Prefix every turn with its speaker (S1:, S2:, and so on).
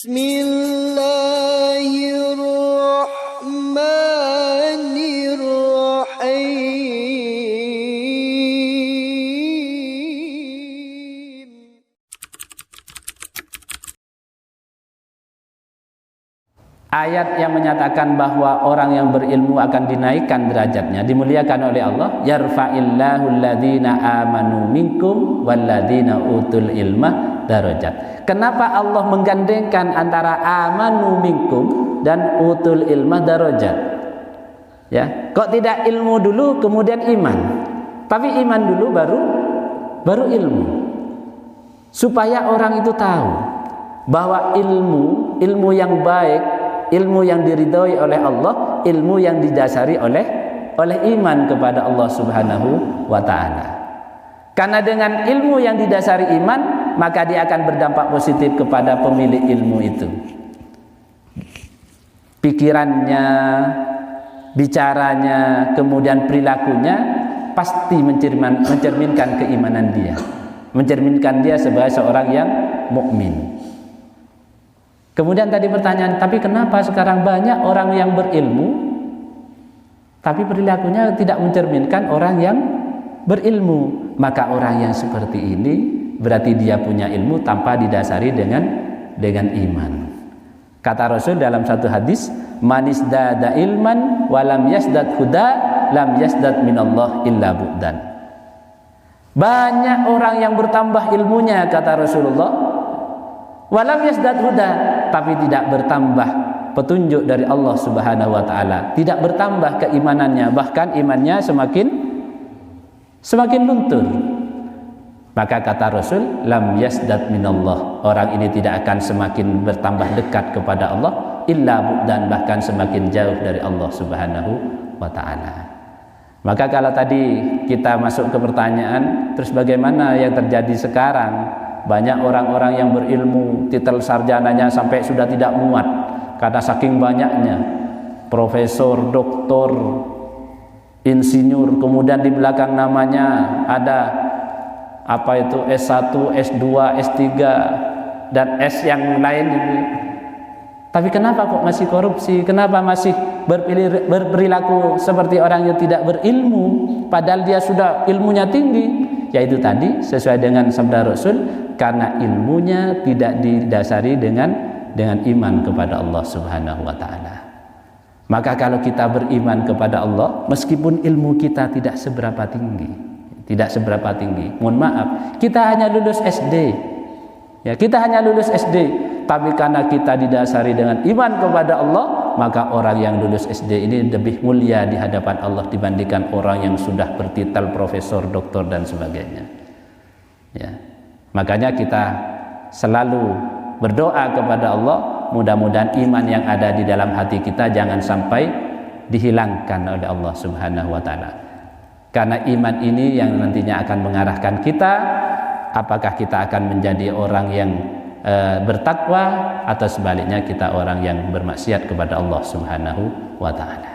S1: Bismillahirrahmanirrahim.
S2: Ayat yang menyatakan bahwa orang yang berilmu akan dinaikkan derajatnya, dimuliakan oleh Allah. Yarfa'illahu alladhina amanu minkum walladzina utul ilma darajat. Kenapa Allah menggandengkan antara amanu minkum dan utul ilma darajat? Ya, kok tidak ilmu dulu kemudian iman? Tapi iman dulu baru ilmu. Supaya orang itu tahu bahwa ilmu yang baik, ilmu yang diridhoi oleh Allah, ilmu yang didasari oleh iman kepada Allah Subhanahu wa ta'ala. Karena dengan ilmu yang didasari iman, maka dia akan berdampak positif kepada pemilik ilmu itu. Pikirannya, bicaranya, kemudian perilakunya pasti mencerminkan keimanan dia, mencerminkan dia sebagai seorang yang mukmin. Kemudian tadi pertanyaan, tapi kenapa sekarang banyak orang yang berilmu tapi perilakunya tidak mencerminkan orang yang berilmu? Maka orang yang seperti ini berarti dia punya ilmu tanpa didasari dengan iman. Kata Rasul dalam satu hadis, manisdada ilman walam yasdad huda lam yasdad minallah illa bu'dan. Banyak orang yang bertambah ilmunya, kata Rasulullah, walam yasdad huda, tapi tidak bertambah petunjuk dari Allah Subhanahu wa ta'ala, tidak bertambah keimanannya, bahkan imannya semakin luntur. Maka kata Rasul, lam yasdad minallah, orang ini tidak akan semakin bertambah dekat kepada Allah, illa bu'dan, bahkan semakin jauh dari Allah Subhanahu wa ta'ala. Maka kalau tadi kita masuk ke pertanyaan, terus bagaimana yang terjadi sekarang? Banyak orang-orang yang berilmu, titel sarjananya sampai sudah tidak muat karena saking banyaknya, profesor, doktor, insinyur, kemudian di belakang namanya ada apa itu S1, S2, S3 dan S yang lain itu. Tapi kenapa kok masih korupsi? Kenapa masih berperilaku seperti orang yang tidak berilmu padahal dia sudah ilmunya tinggi? Yaitu tadi sesuai dengan sabda Rasul, karena ilmunya tidak didasari dengan iman kepada Allah Subhanahu wa ta'ala. Maka kalau kita beriman kepada Allah, meskipun ilmu kita tidak seberapa tinggi, mohon maaf, kita hanya lulus SD, ya, kita hanya lulus SD, tapi karena kita didasari dengan iman kepada Allah, maka orang yang lulus SD ini lebih mulia di hadapan Allah dibandingkan orang yang sudah bertitel profesor, doktor dan sebagainya. Ya. Makanya kita selalu berdoa kepada Allah, mudah-mudahan iman yang ada di dalam hati kita jangan sampai dihilangkan oleh Allah Subhanahu wa ta'ala. Karena iman ini yang nantinya akan mengarahkan kita, apakah kita akan menjadi orang yang bertakwa atau sebaliknya kita orang yang bermaksiat kepada Allah Subhanahu wa ta'ala.